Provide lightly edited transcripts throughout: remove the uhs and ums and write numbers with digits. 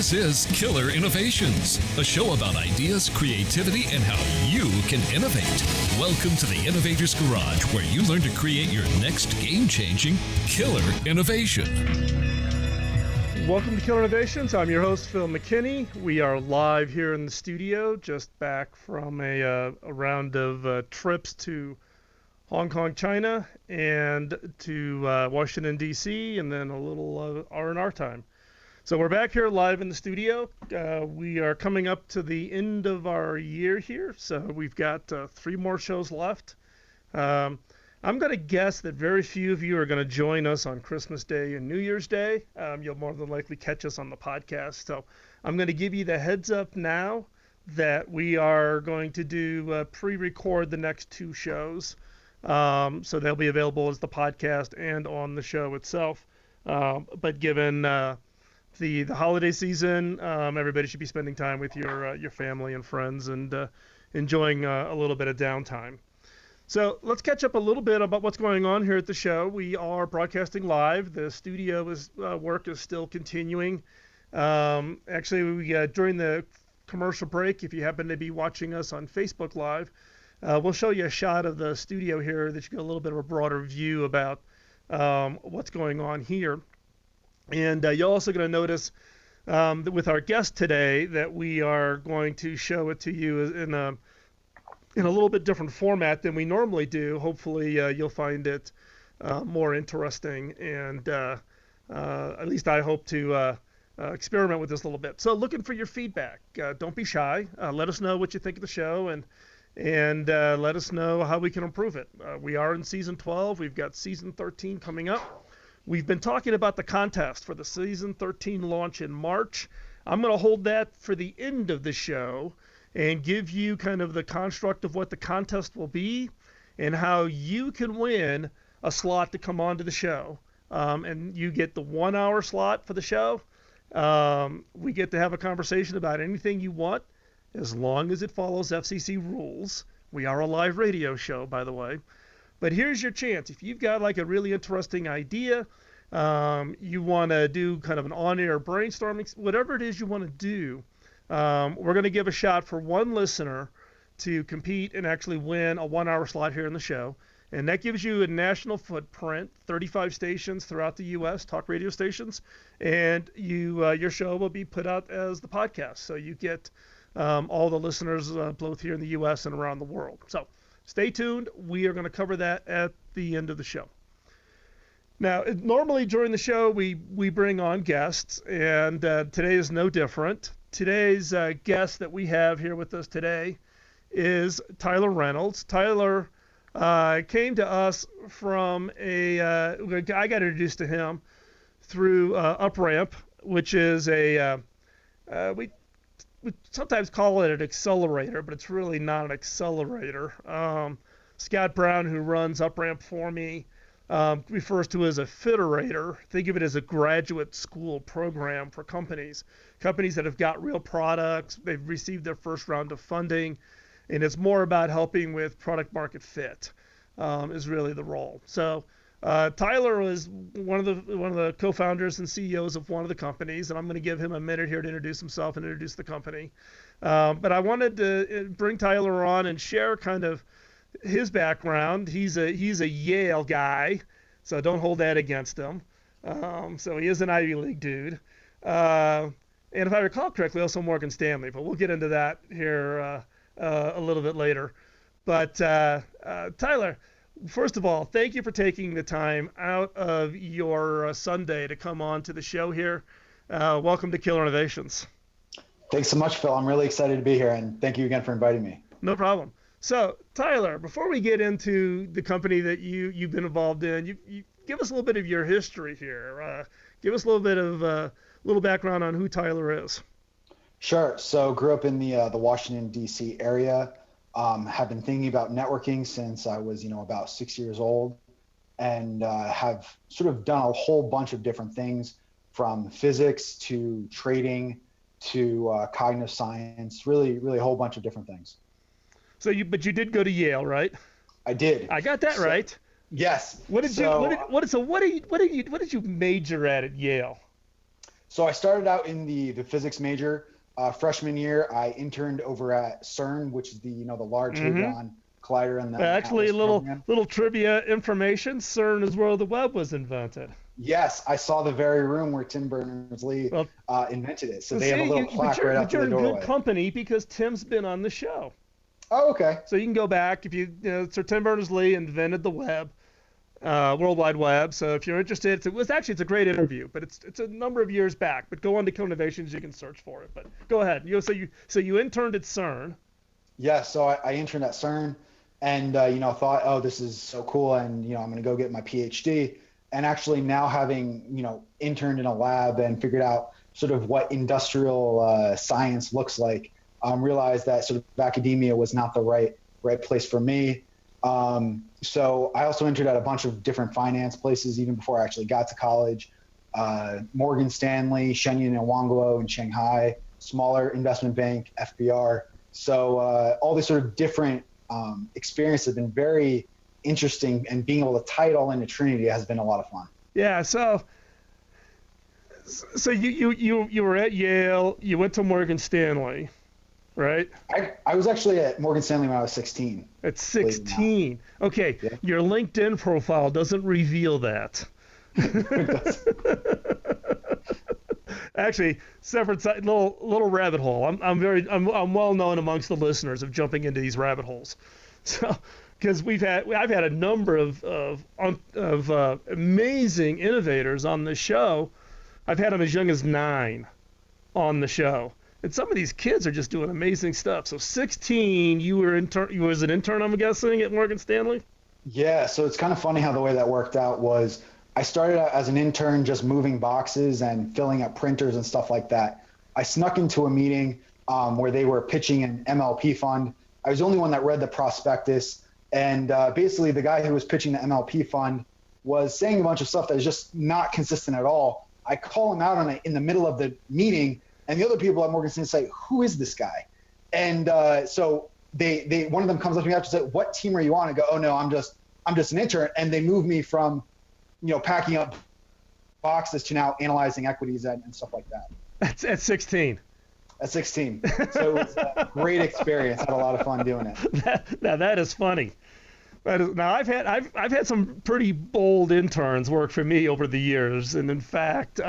This is Killer Innovations, a show about ideas, creativity, and how you can innovate. Welcome to the Innovators Garage, where you learn to create your next game-changing killer innovation. Welcome to Killer Innovations. I'm your host, Phil McKinney. We are live here in the studio, just back from a round of trips to Hong Kong, China, and to Washington, D.C., and then a little R&R time. So we're back here live in the studio. We are coming up to the end of our year here, so we've got 3 more shows left. I'm going to guess that very few of you are going to join us on Christmas Day and New Year's Day. You'll more than likely catch us on the podcast. So I'm going to give you the heads up now that we are going to do pre-record the next 2 shows. So they'll be available as the podcast and on the show itself. But given the holiday season, everybody should be spending time with your family and friends and enjoying a little bit of downtime. So let's catch up a little bit about what's going on here at the show. We are broadcasting live. The studio work is still continuing. Actually, during the commercial break, if you happen to be watching us on Facebook Live, we'll show you a shot of the studio here that you get a little bit of a broader view about what's going on here. And you're also going to notice that with our guest today that we are going to show it to you in a little bit different format than we normally do. Hopefully you'll find it more interesting, and at least I hope to experiment with this a little bit. So looking for your feedback. Don't be shy. Let us know what you think of the show, and let us know how we can improve it. We are in season 12. We've got season 13 coming up. We've been talking about the contest for the season 13 launch in March. I'm going to hold that for the end of the show and give you kind of the construct of what the contest will be and how you can win a slot to come onto the show. And you get the 1-hour slot for the show. We get to have a conversation about anything you want as long as it follows FCC rules. We are a live radio show, by the way. But here's your chance. If you've got like a really interesting idea, you want to do kind of an on-air brainstorming, whatever it is you want to do, we're going to give a shot for one listener to compete and actually win a 1-hour slot here in the show. And that gives you a national footprint, 35 stations throughout the U.S., talk radio stations, and your show will be put out as the podcast. So you get all the listeners both here in the U.S. and around the world. So stay tuned. We are going to cover that at the end of the show. Now, normally during the show, we bring on guests, and today is no different. Today's guest that we have here with us today is Tyler Reynolds. Tyler came to us from I got introduced to him through UpRamp, which is we sometimes call it an accelerator, but it's really not an accelerator. Scott Brown, who runs UpRamp for me, refers to it as a fiterator. Think of it as a graduate school program for companies that have got real products. They've received their first round of funding, and it's more about helping with product market fit is really the role. So Tyler was one of the co-founders and CEOs of one of the companies, and I'm going to give him a minute here to introduce himself and introduce the company. But I wanted to bring Tyler on and share kind of his background. He's a Yale guy, so don't hold that against him. So he is an Ivy League dude. And if I recall correctly, also Morgan Stanley, but we'll get into that here a little bit later. But Tyler, first of all, thank you for taking the time out of your Sunday to come on to the show here. Welcome to Killer Innovations. Thanks so much, Phil. I'm really excited to be here, and thank you again for inviting me. No problem. So, Tyler, before we get into the company that you've been involved in, you give us a little bit of your history here. Give us a little bit of little background on who Tyler is. Sure. So, grew up in the Washington, D.C. area. Have been thinking about networking since I was, about 6 years old, and have sort of done a whole bunch of different things, from physics to trading to cognitive science. Really a whole bunch of different things. But you did go to Yale, right? I did. I got that right. Yes. What did you major at Yale? So I started out in the physics major. Freshman year, I interned over at CERN, which is the Large Hadron Collider and the Actually, a Atlas program. little trivia information. CERN is where the web was invented. Yes, I saw the very room where Tim Berners-Lee invented it. So they have a little plaque right up to the doorway. You're in good company because Tim's been on the show. Oh, okay. So you can go back if Sir Tim Berners-Lee invented the web, World Wide Web. So if you're interested, it's a great interview, but it's a number of years back. But go on to Co-Innovations, you can search for it. But go ahead. So you interned at CERN. Yeah. So I interned at CERN, and thought, oh, this is so cool, and I'm going to go get my PhD. And actually now having interned in a lab and figured out sort of what industrial science looks like, realized that sort of academia was not the right place for me. So I also entered at a bunch of different finance places even before I actually got to college. Morgan Stanley, Shenyang and Wangguo in Shanghai, smaller investment bank, FBR. So all these sort of different experiences have been very interesting, and being able to tie it all into Trinity has been a lot of fun. Yeah. So you were at Yale. You went to Morgan Stanley. Right? I was actually at Morgan Stanley when I was 16. At 16. Okay. Yeah. Your LinkedIn profile doesn't reveal that. Actually, separate little rabbit hole. I'm well known amongst the listeners of jumping into these rabbit holes. So, because I've had a number of amazing innovators on the show. I've had them as young as 9 on the show. And some of these kids are just doing amazing stuff. So 16, you was an intern, I'm guessing, at Morgan Stanley? Yeah, so it's kind of funny how the way that worked out was I started out as an intern just moving boxes and filling up printers and stuff like that. I snuck into a meeting where they were pitching an MLP fund. I was the only one that read the prospectus. And basically the guy who was pitching the MLP fund was saying a bunch of stuff that was just not consistent at all. I call him out on it in the middle of the meeting. And the other people at Morgan Stanley say, "Who is this guy?" And so they one of them comes up to me after and says, "What team are you on?" I go, "Oh no, I'm just an intern." And they move me from, packing up boxes to now analyzing equities and stuff like that. That's at 16. At 16. So it was a great experience. I had a lot of fun doing it. That is funny. Now I've had some pretty bold interns work for me over the years, and in fact.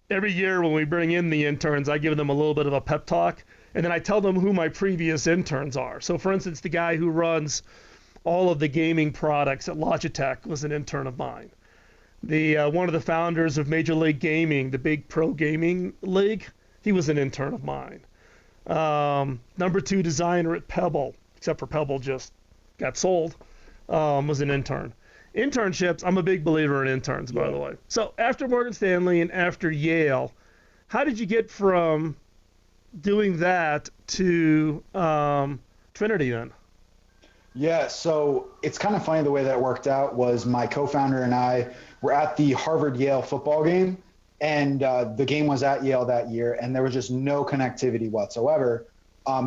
Every year when we bring in the interns, I give them a little bit of a pep talk, and then I tell them who my previous interns are. So, for instance, the guy who runs all of the gaming products at Logitech was an intern of mine. One of the founders of Major League Gaming, the big pro gaming league, he was an intern of mine. Number 2 designer at Pebble, except for Pebble just got sold, was an intern. Internships, I'm a big believer in interns, by the way. So after Morgan Stanley and after Yale, how did you get from doing that to Trinity then? Yeah, so it's kind of funny the way that worked out was my co-founder and I were at the Harvard-Yale football game, and the game was at Yale that year, and there was just no connectivity whatsoever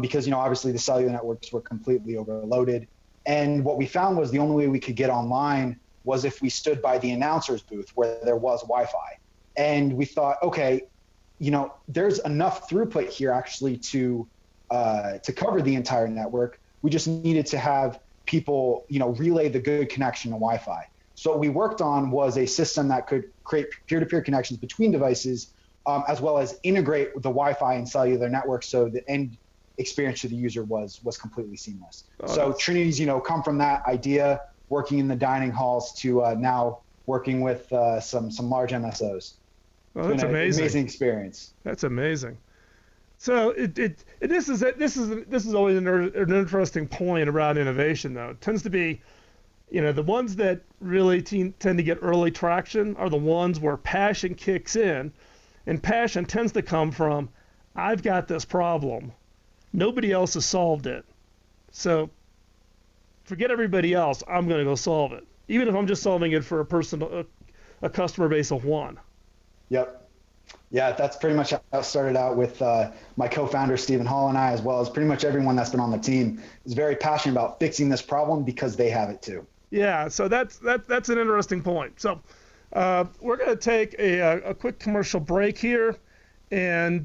because, obviously the cellular networks were completely overloaded. And what we found was the only way we could get online was if we stood by the announcer's booth where there was Wi-Fi. And we thought, okay, there's enough throughput here actually to cover the entire network. We just needed to have people, relay the good connection to Wi-Fi. So what we worked on was a system that could create peer-to-peer connections between devices, as well as integrate the Wi-Fi and cellular networks so the end experience to the user was completely seamless. So Trinity's, come from that idea, working in the dining halls to now working with some large MSOs. Oh, that's amazing. Amazing experience. That's amazing. So this is always an interesting point around innovation, though. It tends to be, the ones that really tend to get early traction are the ones where passion kicks in, and passion tends to come from, I've got this problem. Nobody else has solved it. So forget everybody else. I'm going to go solve it. Even if I'm just solving it for a customer base of 1. Yep. Yeah, that's pretty much how it started out with my co-founder, Stephen Hall, and I, as well as pretty much everyone that's been on the team is very passionate about fixing this problem because they have it too. Yeah, so that's an interesting point. So We're going to take a quick commercial break here and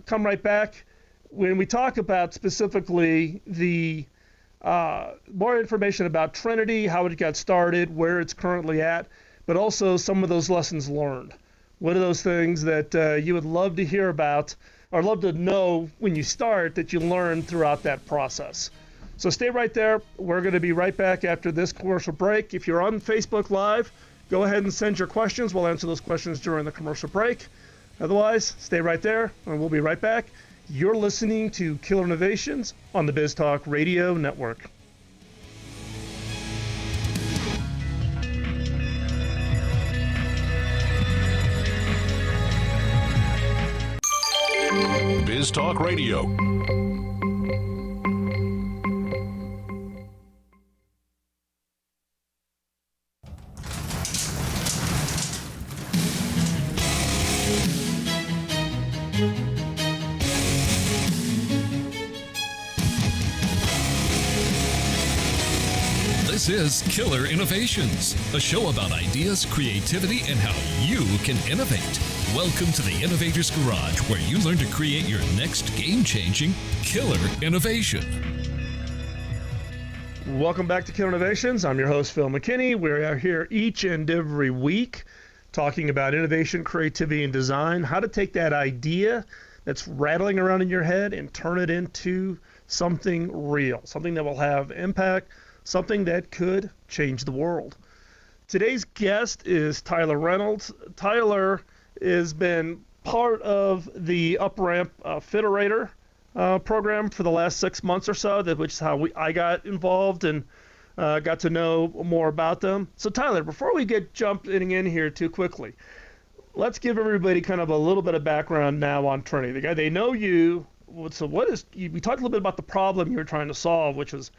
come right back. When we talk about specifically the more information about Trinity, how it got started, where it's currently at, but also some of those lessons learned. What are those things that you would love to hear about or love to know when you start that you learn throughout that process? So stay right there. We're going to be right back after this commercial break. If you're on Facebook Live, go ahead and send your questions. We'll answer those questions during the commercial break. Otherwise, stay right there, and we'll be right back. You're listening to Killer Innovations on the Biz Talk Radio Network. Biz Talk Radio. This is Killer Innovations, a show about ideas, creativity, and how you can innovate. Welcome to the Innovators Garage, where you learn to create your next game-changing killer innovation. Welcome back to Killer Innovations. I'm your host, Phil McKinney. We are here each and every week talking about innovation, creativity, and design, how to take that idea that's rattling around in your head and turn it into something real, something that will have impact, something that could change the world. Today's guest is Tyler Reynolds. Tyler has been part of the UpRamp Fiterator program for the last 6 months or so, which is how I got involved and got to know more about them. So Tyler, before we get jumping in here too quickly, let's give everybody kind of a little bit of background now on Trinity. They know you. So we talked a little bit about the problem you were trying to solve, which was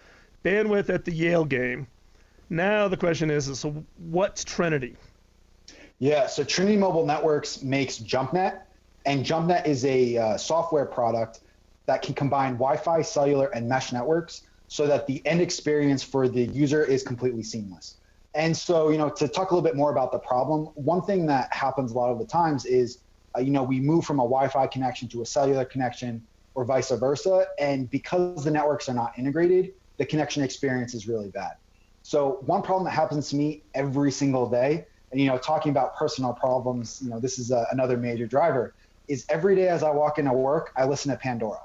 bandwidth at the Yale game. Now the question is so what's Trinity? Yeah, so Trinity Mobile Networks makes JumpNet, and JumpNet is a software product that can combine Wi-Fi, cellular, and mesh networks so that the end experience for the user is completely seamless. And so, to talk a little bit more about the problem, one thing that happens a lot of the times is, we move from a Wi-Fi connection to a cellular connection or vice versa, and because the networks are not integrated, the connection experience is really bad. So one problem that happens to me every single day, and talking about personal problems, this is another major driver, is every day as I walk into work, I listen to Pandora.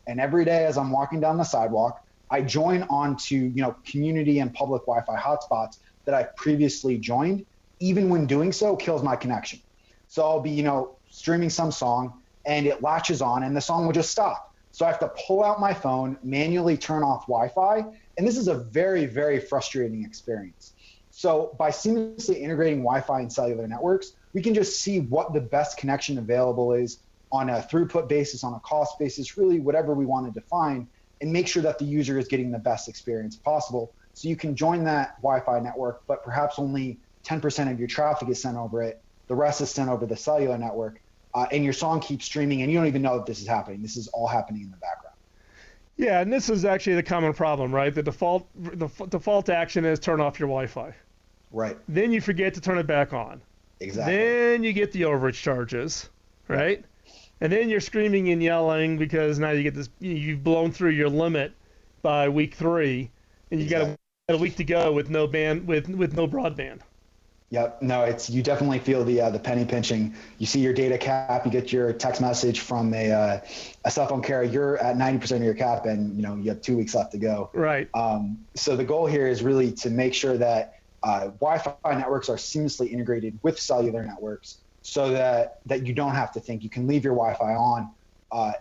And every day as I'm walking down the sidewalk, I join onto community and public Wi-Fi hotspots that I previously joined. Even when doing so, kills my connection. So I'll be streaming some song and it latches on and the song will just stop. So I have to pull out my phone, manually turn off Wi-Fi, and this is a very, very frustrating experience. So by seamlessly integrating Wi-Fi and cellular networks, we can just see what the best connection available is on a throughput basis, on a cost basis, really whatever we want to define, and make sure that the user is getting the best experience possible. So you can join that Wi-Fi network, but perhaps only 10% of your traffic is sent over it. The rest is sent over the cellular network. And your song keeps streaming, and you don't even know that this is happening. This is all happening in the background. Yeah, and this is actually the common problem, right? The default action is turn off your Wi-Fi. Right. Then you forget to turn it back on. Exactly. Then you get the overage charges, right? And then you're screaming and yelling because now you get this. You've blown through your limit by week 3, and you got a week to go with no broadband. Yep. No, you definitely feel the penny pinching. You see your data cap, you get your text message from a cell phone carrier. You're at 90% of your cap, and you have 2 weeks left to go. Right. So the goal here is really to make sure that Wi-Fi networks are seamlessly integrated with cellular networks, so that you don't have to think. You can leave your Wi-Fi on,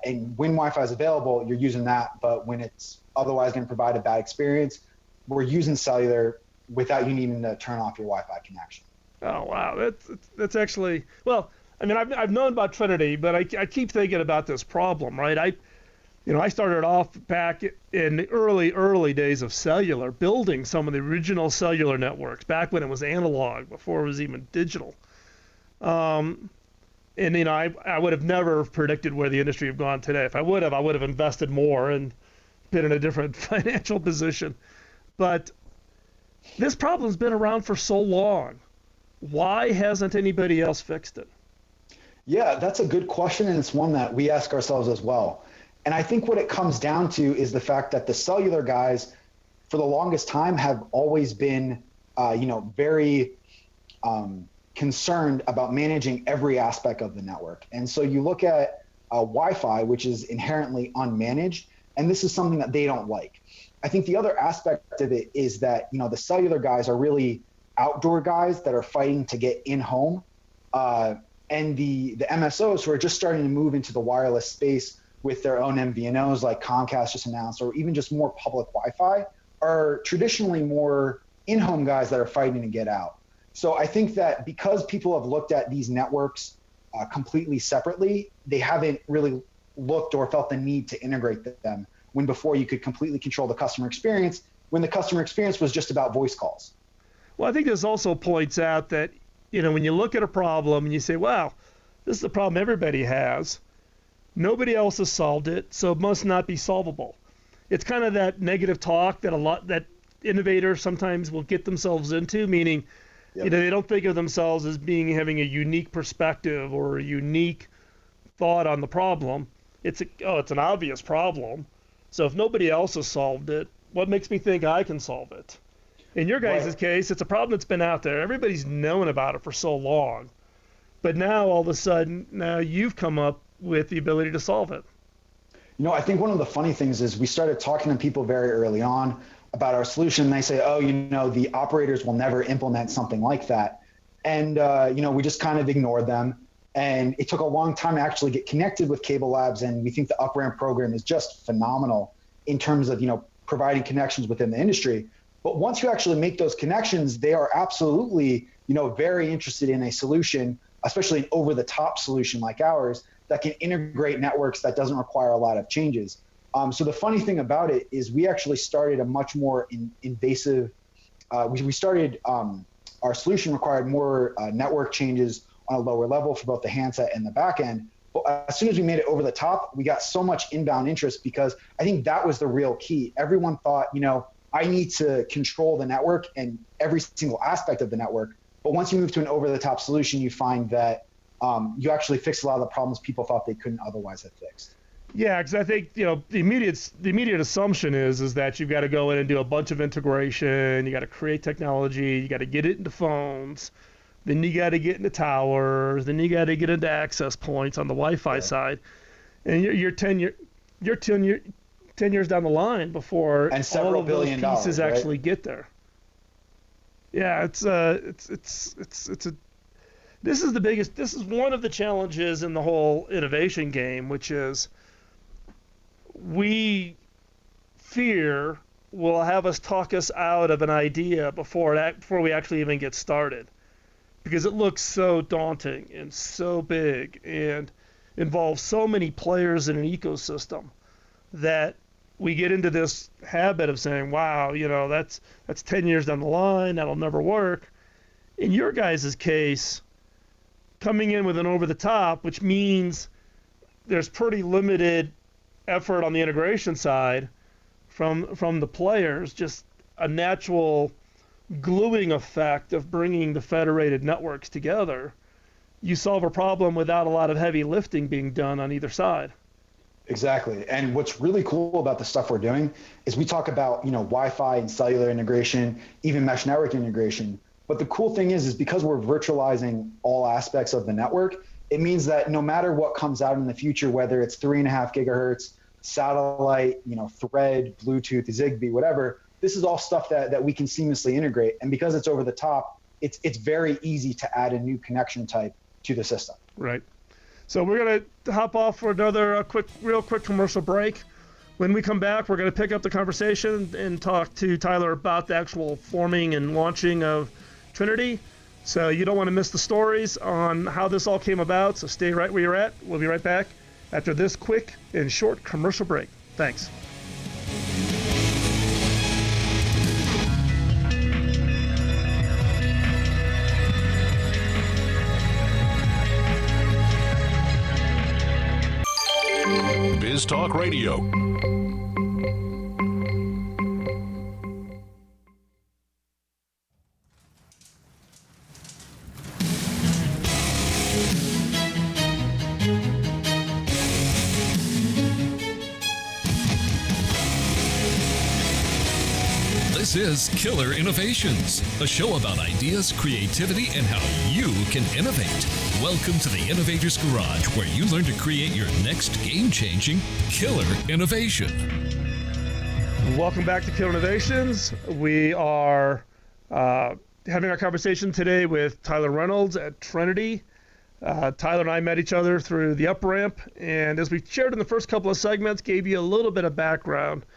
and when Wi-Fi is available, you're using that. But when it's otherwise going to provide a bad experience, we're using cellular without you needing to turn off your Wi-Fi connection. Oh wow, that's actually, well, I mean, I've known about Trinity, but I keep thinking about this problem, right? I started off back in the early days of cellular, building some of the original cellular networks back when it was analog, before it was even digital. And I would have never predicted where the industry had gone today. If I would have invested more and been in a different financial position. But this problem's been around for so long. Why hasn't anybody else fixed it? Yeah, that's a good question, and it's one that we ask ourselves as well. And I think what it comes down to is the fact that the cellular guys, for the longest time, have always been, very concerned about managing every aspect of the network. And so you look at Wi-Fi, which is inherently unmanaged, and this is something that they don't like. I think the other aspect of it is that, the cellular guys are really outdoor guys that are fighting to get in home. And the MSOs who are just starting to move into the wireless space with their own MVNOs, like Comcast just announced, or even just more public Wi-Fi, are traditionally more in-home guys that are fighting to get out. So I think that because people have looked at these networks completely separately, they haven't really looked or felt the need to integrate them, when before you could completely control the customer experience, when the customer experience was just about voice calls. Well, I think this also points out that, when you look at a problem and you say, wow, this is a problem everybody has, nobody else has solved it, so it must not be solvable. It's kind of that negative talk that innovators sometimes will get themselves into, meaning, Yep. they don't think of themselves as having a unique perspective or a unique thought on the problem. It's an obvious problem. So if nobody else has solved it, what makes me think I can solve it? In your guys' case, it's a problem that's been out there. Everybody's known about it for so long. But now, all of a sudden, now you've come up with the ability to solve it. I think one of the funny things is we started talking to people very early on about our solution. And they say, the operators will never implement something like that. And, we just kind of ignored them. And it took a long time to actually get connected with Cable Labs. And we think the UpRamp program is just phenomenal in terms of, providing connections within the industry. But once you actually make those connections, they are absolutely, very interested in a solution, especially an over-the-top solution like ours, that can integrate networks that doesn't require a lot of changes. So the funny thing about it is we actually started a much more invasive, our solution required more network changes on a lower level for both the handset and the back end. But as soon as we made it over the top, we got so much inbound interest, because I think that was the real key. Everyone thought, I need to control the network and every single aspect of the network. But once you move to an over-the-top solution, you find that you actually fix a lot of the problems people thought they couldn't otherwise have fixed. Yeah, because I think the immediate assumption is that you've got to go in and do a bunch of integration. You got to create technology. You got to get it into phones. Then you got to get into towers. Then you got to get into access points on the Wi-Fi side. And you're 10 years down the line before and several all of those billion pieces dollars, right? actually get there. Yeah, this is one of the challenges in the whole innovation game, which is we fear will have us talk us out of an idea before we actually even get started, because it looks so daunting and so big and involves so many players in an ecosystem that we get into this habit of saying, wow, that's 10 years down the line, that'll never work. In your guys' case, coming in with an over-the-top, which means there's pretty limited effort on the integration side from the players, just a natural gluing effect of bringing the federated networks together. You solve a problem without a lot of heavy lifting being done on either side. Exactly. And what's really cool about the stuff we're doing is we talk about, Wi-Fi and cellular integration, even mesh network integration. But the cool thing is because we're virtualizing all aspects of the network, it means that no matter what comes out in the future, whether it's 3.5 gigahertz, satellite, thread, Bluetooth, Zigbee, whatever, this is all stuff that we can seamlessly integrate. And because it's over the top, it's very easy to add a new connection type to the system. Right. So we're going to hop off for another real quick commercial break. When we come back, we're going to pick up the conversation and talk to Tyler about the actual forming and launching of Trinity. So you don't want to miss the stories on how this all came about. So stay right where you're at. We'll be right back after this quick and short commercial break. Thanks. Biz Talk Radio. This is Killer Innovations, a show about ideas, creativity, and how you can innovate. Welcome to the Innovators Garage, where you learn to create your next game-changing killer innovation. Welcome back to Killer Innovations. We are having our conversation today with Tyler Reynolds at Trinity. Tyler and I met each other through the up-ramp, and as we shared in the first couple of segments, gave you a little bit of background.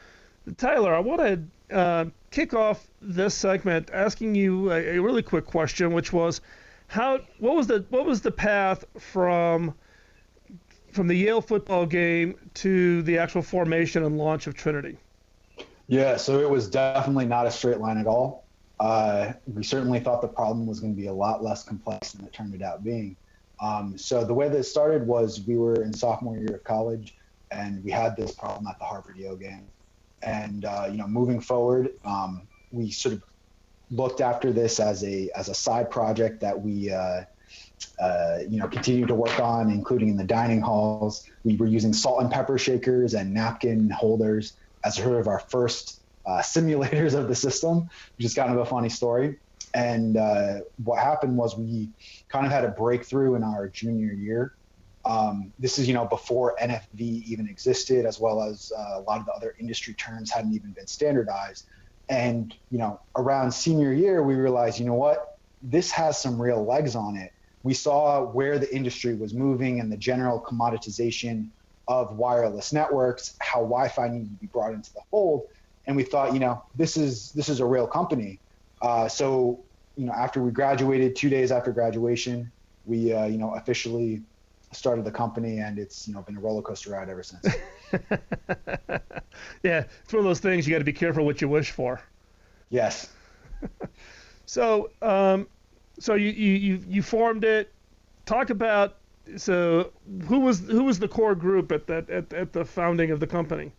Tyler, I want to kick off this segment asking you a really quick question, which was, what was the path from the Yale football game to the actual formation and launch of Trinity? Yeah, so it was definitely not a straight line at all. We certainly thought the problem was going to be a lot less complex than it turned out being. So the way that it started was we were in sophomore year of college, and we had this problem at the Harvard-Yale game. And moving forward, we sort of looked after this as a side project that we continued to work on, including in the dining halls. We were using salt and pepper shakers and napkin holders as sort of our first simulators of the system, which is kind of a funny story. And what happened was we kind of had a breakthrough in our junior year. This is, before NFV even existed, as well as a lot of the other industry terms hadn't even been standardized. And, around senior year, we realized, this has some real legs on it. We saw where the industry was moving and the general commoditization of wireless networks, how Wi-Fi needed to be brought into the fold. And we thought, this is a real company. So, after we graduated, 2 days after graduation, we, officially started the company, and it's been a roller coaster ride ever since. Yeah, it's one of those things you got to be careful what you wish for. Yes. So you formed it. Talk about who was the core group at the founding of the company?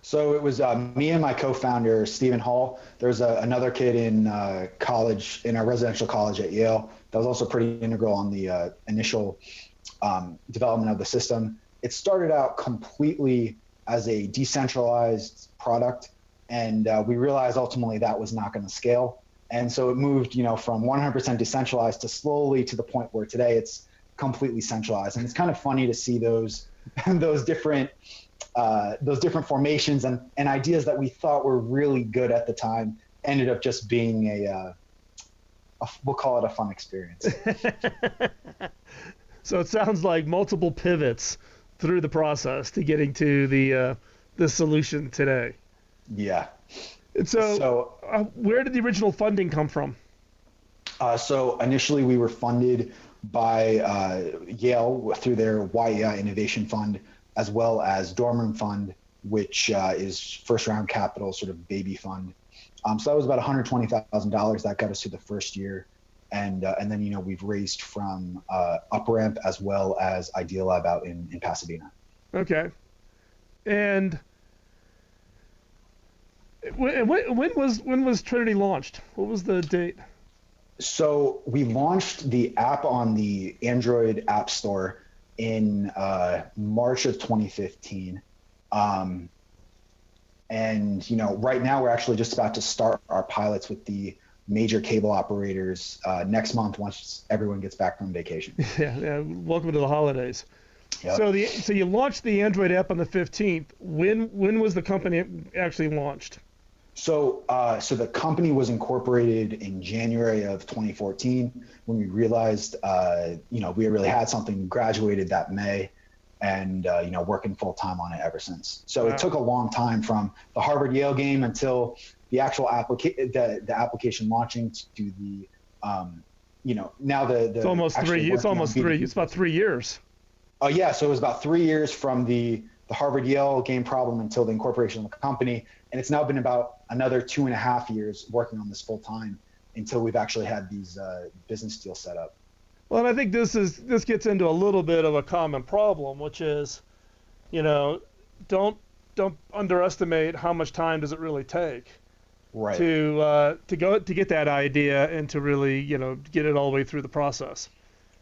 So it was me and my co-founder, Stephen Hall. There's another kid in college, in our residential college at Yale, that was also pretty integral on the initial development of the system. It started out completely as a decentralized product, and we realized ultimately that was not going to scale. And so it moved, from 100% decentralized to slowly to the point where today it's completely centralized. And it's kind of funny to see those different formations and ideas that we thought were really good at the time ended up just being we'll call it a fun experience. So it sounds like multiple pivots through the process to getting to the solution today. Yeah. And so where did the original funding come from? So initially we were funded by Yale through their YEI Innovation Fund, as well as Dorm Room Fund, which is first round capital, sort of baby fund. So that was about $120,000 that got us through the first year. And then, we've raised from UpRamp as well as Idealab out in Pasadena. Okay. And when was Trinity launched? What was the date? So we launched the app on the Android App Store in March of 2015. And, right now we're actually just about to start our pilots with the major cable operators next month once everyone gets back from vacation. Yeah. Welcome to the holidays. Yep. So you launched the Android app on the 15th. When was the company actually launched? So the company was incorporated in January of 2014 when we realized, we really had something, graduated that May, and, working full time on it ever since. So Wow. It took a long time from the Harvard-Yale game until the actual the application launching to the, now the it's almost three. It's almost three. It's about 3 years. Oh yeah. So it was about 3 years from the Harvard-Yale game problem until the incorporation of the company. And it's now been about another 2.5 years working on this full time until we've actually had these business deals set up. Well, and I think this gets into a little bit of a common problem, which is, don't underestimate how much time does it really take. Right. To get that idea and to really, get it all the way through the process.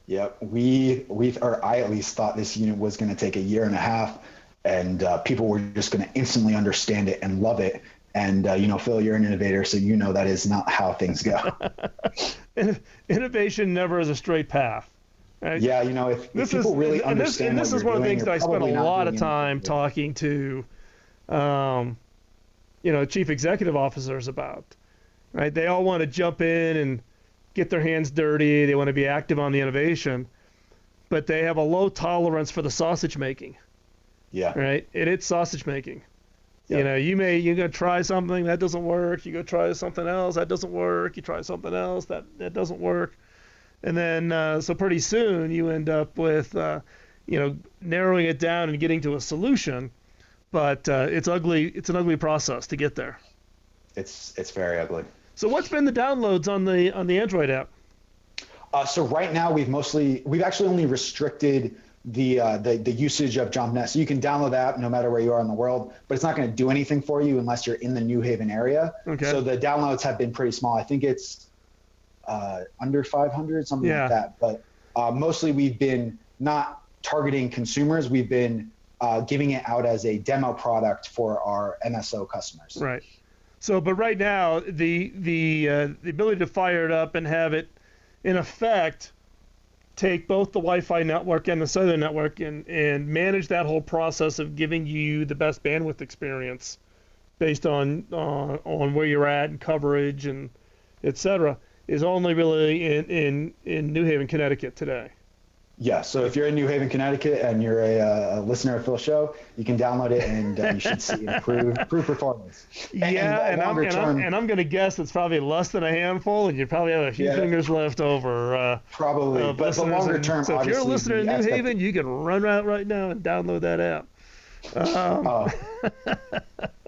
Yep. I at least thought this unit was going to take 1.5 years, and people were just going to instantly understand it and love it. And, Phil, you're an innovator, so you know that is not how things go. Innovation never is a straight path. Right? Yeah, if people really understand this is one of the things that I spent a lot of time talking to, chief executive officers about. Right? They all want to jump in and get their hands dirty. They want to be active on the innovation, but they have a low tolerance for the sausage making. Yeah. Right? It's sausage making. Yeah. You go try something that doesn't work. You go try something else that doesn't work. You try something else that doesn't work, and then so pretty soon you end up with narrowing it down and getting to a solution. But it's ugly. It's an ugly process to get there. It's very ugly. So what's been the downloads on the Android app? So right now we've actually only restricted the usage of JumpNet. So you can download the app no matter where you are in the world, but it's not going to do anything for you unless you're in the New Haven area. Okay. So the downloads have been pretty small. I think it's under 500, something like that. But mostly we've been not targeting consumers. We've been giving it out as a demo product for our MSO customers. Right. So, but right now the ability to fire it up and have it in effect take both the Wi-Fi network and the cellular network and manage that whole process of giving you the best bandwidth experience based on where you're at and coverage and et cetera is only really in New Haven, Connecticut today. Yeah, so if you're in New Haven, Connecticut, and you're a listener of Phil's show, you can download it, and you should see improved performance. And I'm going to guess it's probably less than a handful, and you probably have a few fingers left over. Probably, but the longer term, so if you're a listener in New Haven, you can run out right now and download that app.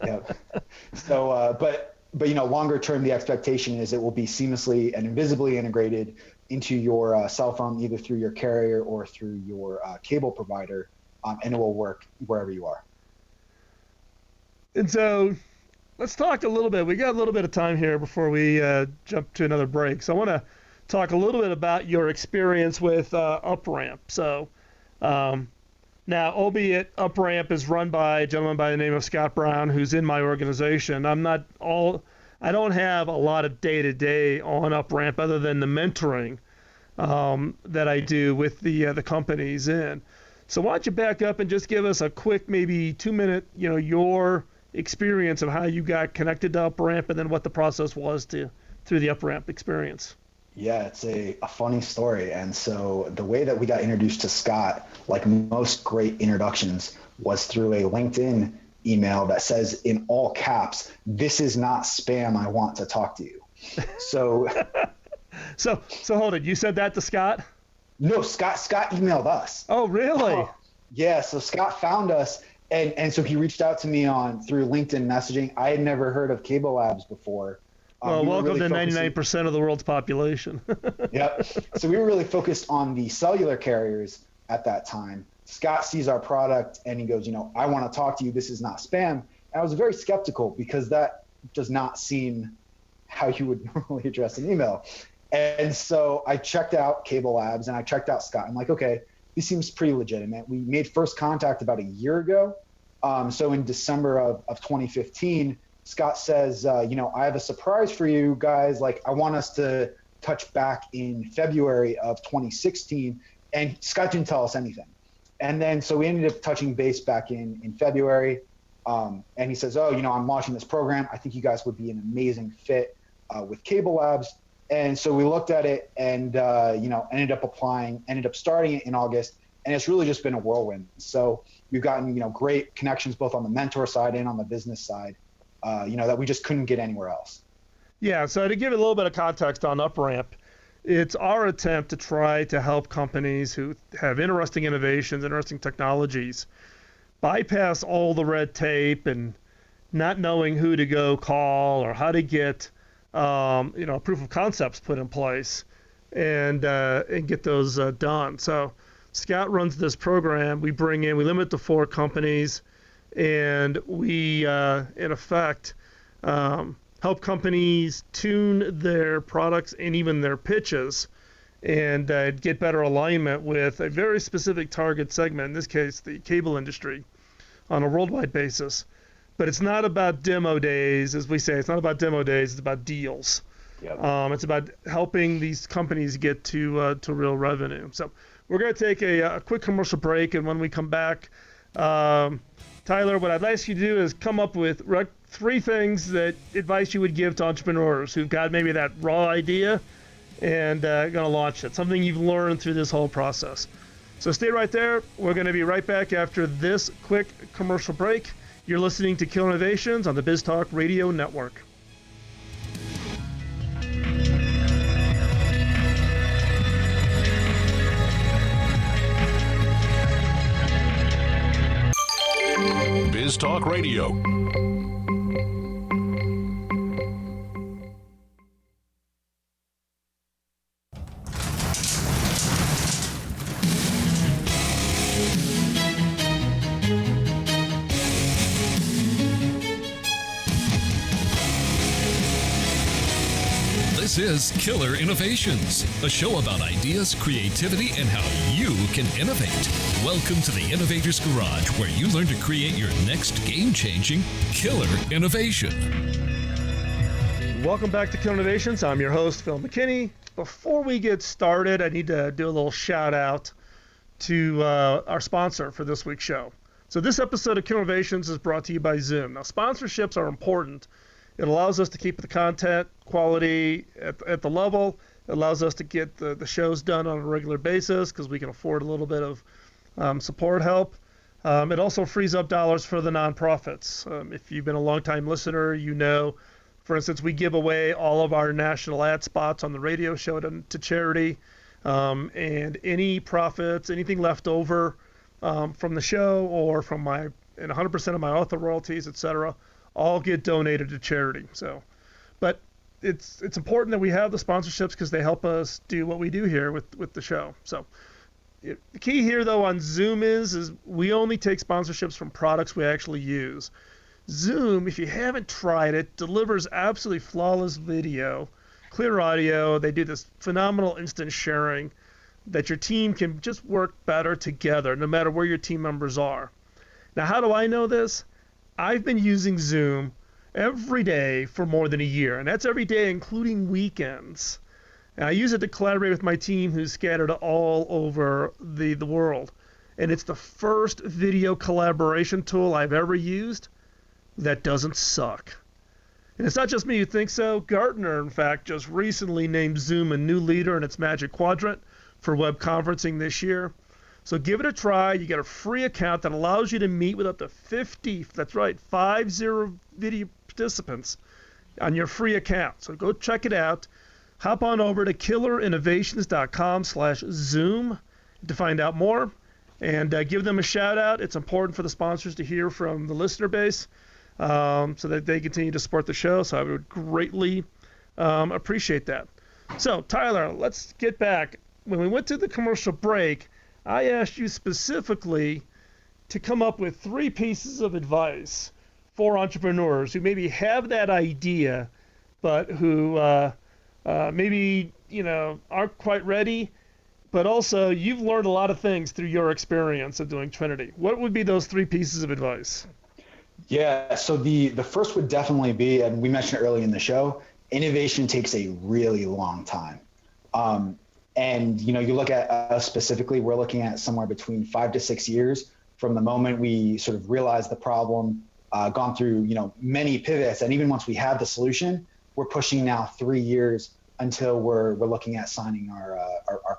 Yeah. So, but longer term, the expectation is it will be seamlessly and invisibly integrated into your cell phone, either through your carrier or through your cable provider, and it will work wherever you are. And so let's talk a little bit. We got a little bit of time here before we jump to another break. So I want to talk a little bit about your experience with UpRamp. So now, albeit UpRamp is run by a gentleman by the name of Scott Brown, who's in my organization. I don't have a lot of day-to-day on UpRamp other than the mentoring that I do with the companies in. So why don't you back up and just give us a quick, maybe 2-minute, your experience of how you got connected to UpRamp and then what the process was through the UpRamp experience. Yeah, it's a funny story. And so the way that we got introduced to Scott, like most great introductions, was through a LinkedIn email that says in all caps, "This is not spam. I want to talk to you." So, so hold it. You said that to Scott? No, Scott emailed us. Oh, really? Yeah. So Scott found us, and so he reached out to me through LinkedIn messaging. I had never heard of Cable Labs before. Well, welcome to 99% of the world's population. Yep. So we were really focused on the cellular carriers at that time. Scott sees our product and he goes, "I want to talk to you. This is not spam." And I was very skeptical because that does not seem how you would normally address an email. And so I checked out Cable Labs and I checked out Scott. I'm like, okay, this seems pretty legitimate. We made first contact about a year ago. So in December of 2015, Scott says, I have a surprise for you guys. Like, I want us to touch back in February of 2016. And Scott didn't tell us anything. And then so we ended up touching base back in February. And he says, I'm launching this program. I think you guys would be an amazing fit with Cable Labs. And so we looked at it and, ended up applying, ended up starting it in August. And it's really just been a whirlwind. So we've gotten, great connections both on the mentor side and on the business side, that we just couldn't get anywhere else. Yeah. So to give a little bit of context on UpRamp, it's our attempt to try to help companies who have interesting innovations, interesting technologies, bypass all the red tape and not knowing who to go call or how to get, proof of concepts put in place and get those done. So Scott runs this program. We limit to 4 companies, and we, in effect, help companies tune their products and even their pitches and get better alignment with a very specific target segment, in this case, the cable industry, on a worldwide basis. but it's not about demo days, as we say. It's not about demo days. It's about deals. Yep. It's about helping these companies get to real revenue. So we're going to take a quick commercial break, and when we come back, Tyler, what I'd ask you to do is come up with 3 things that advice you would give to entrepreneurs who've got maybe that raw idea and going to launch it, something you've learned through this whole process. So stay right there. We're going to be right back after this quick commercial break. You're listening to Killer Innovations on the BizTalk Radio Network. BizTalk Radio. This is Killer Innovations, a show about ideas, creativity, and how you can innovate. Welcome to the Innovators Garage, where you learn to create your next game-changing killer innovation. Welcome back to Killer Innovations. I'm your host, Phil McKinney. Before we get started, I need to do a little shout out to our sponsor for this week's show. So this episode of Killer Innovations is brought to you by Zoom. Now, sponsorships are important. It allows us to keep the content quality at the level. It allows us to get the shows done on a regular basis because we can afford a little bit of support help. It also frees up dollars for the nonprofits. If you've been a long-time listener, you know, for instance, we give away all of our national ad spots on the radio show to charity. And any profits, anything left over from the show or from and 100% of my author royalties, etc., all get donated to charity. So, but it's important that we have the sponsorships because they help us do what we do here with the show. So the key here though on Zoom is we only take sponsorships from products we actually use. Zoom, if you haven't tried it, delivers absolutely flawless video, clear audio. They do this phenomenal instant sharing that your team can just work better together no matter where your team members are. Now, how do I know this? I've been using Zoom every day for more than a year, and that's every day, including weekends. And I use it to collaborate with my team who's scattered all over the world. And it's the first video collaboration tool I've ever used that doesn't suck. And it's not just me who thinks so. Gartner, in fact, just recently named Zoom a new leader in its Magic Quadrant for web conferencing this year. So give it a try. You get a free account that allows you to meet with up to 50, that's right, 50 video participants on your free account. So go check it out. Hop on over to killerinnovations.com/Zoom to find out more and give them a shout out. It's important for the sponsors to hear from the listener base so that they continue to support the show. So I would greatly appreciate that. So Tyler, let's get back. When we went to the commercial break, I asked you specifically to come up with 3 pieces of advice for entrepreneurs who maybe have that idea, but who maybe aren't quite ready. But also, you've learned a lot of things through your experience of doing Trinity. What would be those 3 pieces of advice? Yeah, so the first would definitely be, and we mentioned early in the show, innovation takes a really long time. And you look at us specifically, we're looking at somewhere between 5 to 6 years from the moment we sort of realized the problem, gone through many pivots, and even once we have the solution, we're pushing now 3 years until we're looking at signing our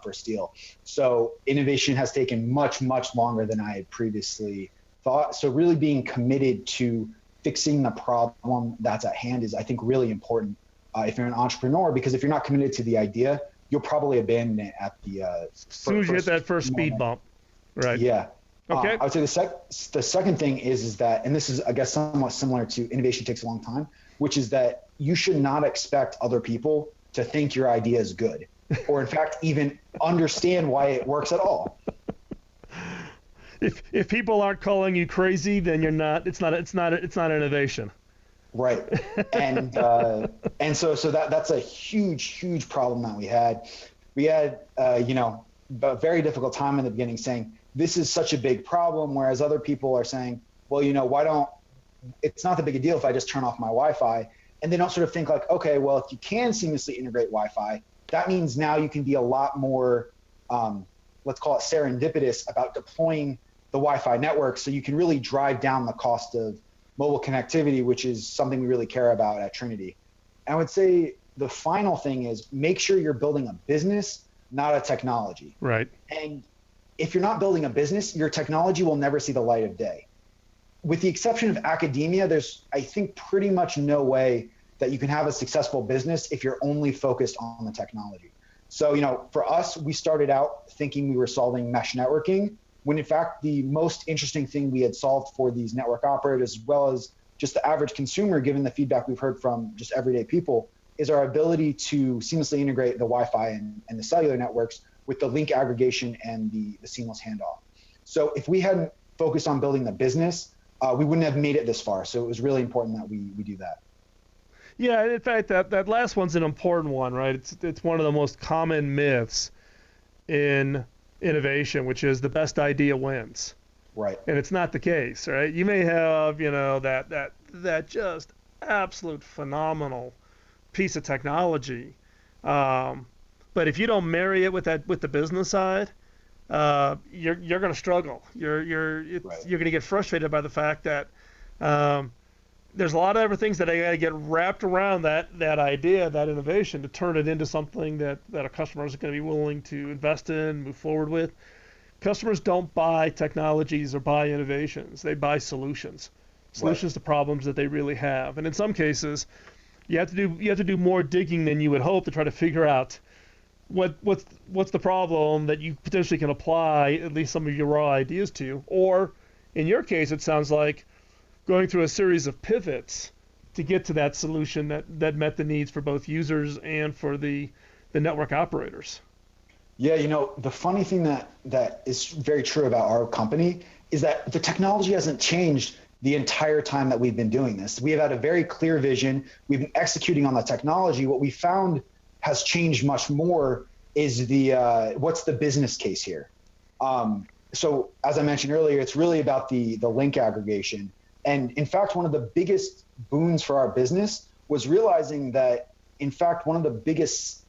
first deal. So innovation has taken much longer than I had previously thought. So really being committed to fixing the problem that's at hand is, I think, really important if you're an entrepreneur, because if you're not committed to the idea, you'll probably abandon it at the as soon as you hit that first speed bump. Right. Yeah. Okay. I would say the second thing is that, and this is, I guess, somewhat similar to innovation takes a long time, which is that you should not expect other people to think your idea is good, or in fact, even understand why it works at all. If people aren't calling you crazy, then you're not. It's not innovation. Right. And so that's a huge problem that we had. We had a very difficult time in the beginning saying this is such a big problem, whereas other people are saying, well, why don't it's not that big a deal if I just turn off my Wi-Fi. And they don't sort of think like, okay, well, if you can seamlessly integrate Wi-Fi, that means now you can be a lot more, let's call it serendipitous about deploying the Wi-Fi network, so you can really drive down the cost of mobile connectivity, which is something we really care about at Trinity. And I would say the final thing is make sure you're building a business, not a technology. Right. And if you're not building a business, your technology will never see the light of day. With the exception of academia, there's, I think, pretty much no way that you can have a successful business if you're only focused on the technology. So, for us, we started out thinking we were solving mesh networking, when in fact, the most interesting thing we had solved for these network operators, as well as just the average consumer, given the feedback we've heard from just everyday people, is our ability to seamlessly integrate the Wi-Fi and the cellular networks with the link aggregation and the seamless handoff. So if we hadn't focused on building the business, we wouldn't have made it this far. So it was really important that we do that. Yeah, in fact, that last one's an important one, right? It's one of the most common myths in innovation, which is the best idea wins. Right. And it's not the case, right? You may have, that just absolute phenomenal piece of technology, but if you don't marry it with the business side, you're going to struggle. You're going to get frustrated by the fact that there's a lot of other things that I got to get wrapped around that idea, that innovation, to turn it into something that our customers are going to be willing to invest in, move forward with. Customers don't buy technologies or buy innovations; they buy solutions to problems that they really have. And in some cases, you have to do more digging than you would hope to try to figure out what's the problem that you potentially can apply at least some of your raw ideas to. Or in your case, it sounds like going through a series of pivots to get to that solution that met the needs for both users and for the network operators. Yeah, the funny thing that is very true about our company is that the technology hasn't changed the entire time that we've been doing this. We have had a very clear vision. We've been executing on the technology. What we found has changed much more is what's the business case here. So as I mentioned earlier, it's really about the link aggregation. And in fact, one of the biggest boons for our business was realizing that, in fact, one of the biggest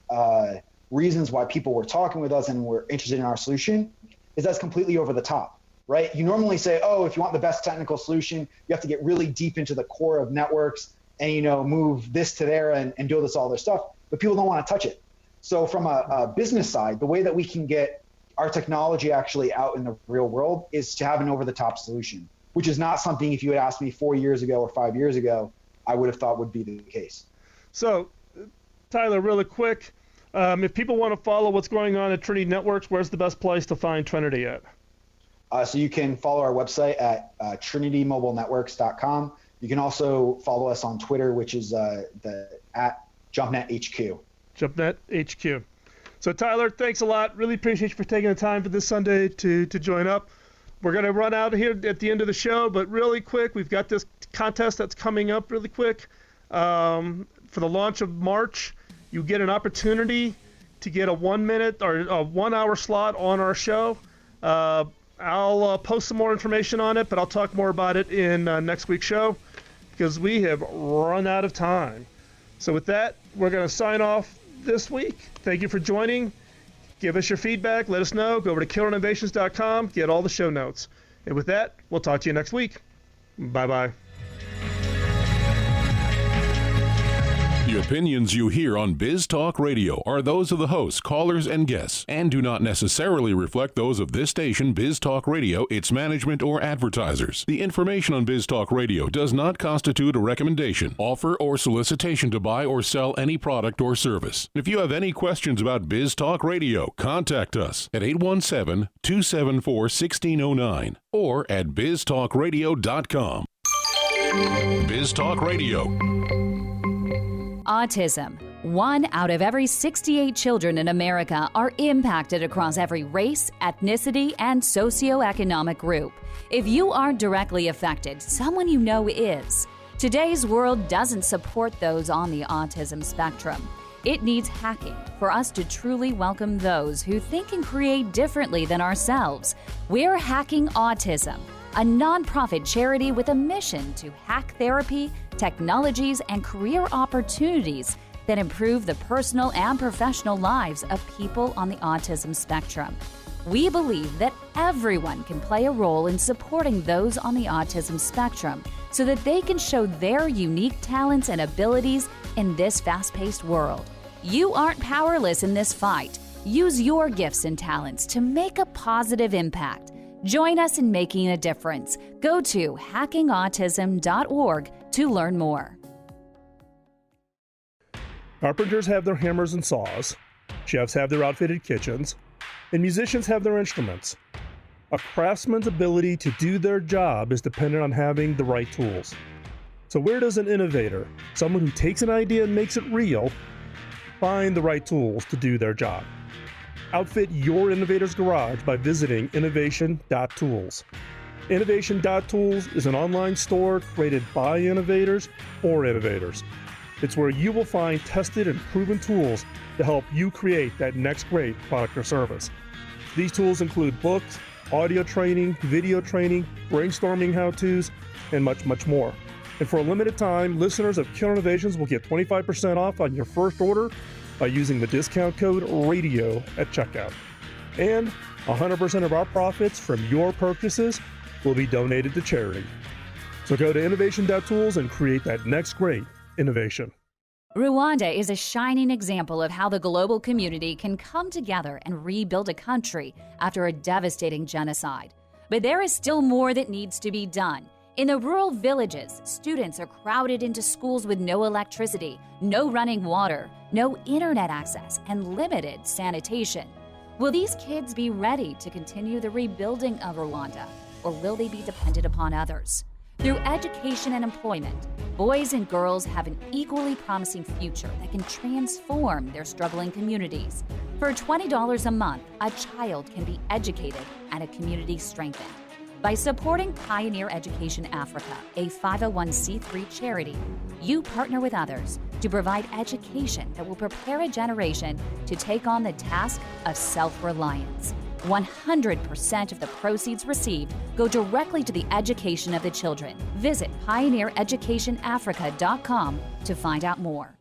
reasons why people were talking with us and were interested in our solution is that's completely over the top, right? You normally say, oh, if you want the best technical solution, you have to get really deep into the core of networks and, move this to there and do all this stuff, but people don't want to touch it. So from a business side, the way that we can get our technology actually out in the real world is to have an over-the-top solution, which is not something, if you had asked me 4 years ago or 5 years ago, I would have thought would be the case. So, Tyler, really quick, if people want to follow what's going on at Trinity Networks, where's the best place to find Trinity at? So you can follow our website at trinitymobilenetworks.com. You can also follow us on Twitter, which is at JumpNetHQ. JumpNetHQ. So, Tyler, thanks a lot. Really appreciate you for taking the time for this Sunday to join up. We're going to run out here at the end of the show, but really quick, we've got this contest that's coming up really quick. For the launch of March, you get an opportunity to get a 1 minute or a 1 hour slot on our show. I'll post some more information on it, but I'll talk more about it in next week's show because we have run out of time. So with that, we're going to sign off this week. Thank you for joining. Give us your feedback. Let us know. Go over to killerinnovations.com. Get all the show notes. And with that, we'll talk to you next week. Bye-bye. The opinions you hear on Biz Talk Radio are those of the hosts, callers, and guests, and do not necessarily reflect those of this station, Biz Talk Radio, its management, or advertisers. The information on Biz Talk Radio does not constitute a recommendation, offer, or solicitation to buy or sell any product or service. If you have any questions about Biz Talk Radio, contact us at 817-274-1609 or at biztalkradio.com. Biz Talk Radio. Autism. 1 out of every 68 children in America are impacted across every race, ethnicity, and socioeconomic group. If you aren't directly affected, someone you know is. Today's world doesn't support those on the autism spectrum. It needs hacking for us to truly welcome those who think and create differently than ourselves. We're hacking autism. a nonprofit charity with a mission to hack therapy, technologies, and career opportunities that improve the personal and professional lives of people on the autism spectrum. We believe that everyone can play a role in supporting those on the autism spectrum so that they can show their unique talents and abilities in this fast-paced world. You aren't powerless in this fight. Use your gifts and talents to make a positive impact. Join us in making a difference. Go to hackingautism.org to learn more. Carpenters have their hammers and saws, chefs have their outfitted kitchens, and musicians have their instruments. A craftsman's ability to do their job is dependent on having the right tools. So where does an innovator, someone who takes an idea and makes it real, find the right tools to do their job? Outfit your innovator's garage by visiting innovation.tools. Innovation.tools is an online store created by innovators for innovators. It's where you will find tested and proven tools to help you create that next great product or service. These tools include books, audio training, video training, brainstorming how-tos, and much, much more. And for a limited time, listeners of Killer Innovations will get 25% off on your first order by using the discount code RADIO at checkout. And 100% of our profits from your purchases will be donated to charity. So go to innovation.tools and create that next great innovation. Rwanda is a shining example of how the global community can come together and rebuild a country after a devastating genocide. But there is still more that needs to be done. In the rural villages, students are crowded into schools with no electricity, no running water, no internet access, and limited sanitation. Will these kids be ready to continue the rebuilding of Rwanda, or will they be dependent upon others? Through education and employment, boys and girls have an equally promising future that can transform their struggling communities. For $20 a month, a child can be educated and a community strengthened. By supporting Pioneer Education Africa, a 501c3 charity, you partner with others to provide education that will prepare a generation to take on the task of self-reliance. 100% of the proceeds received go directly to the education of the children. Visit pioneereducationafrica.com to find out more.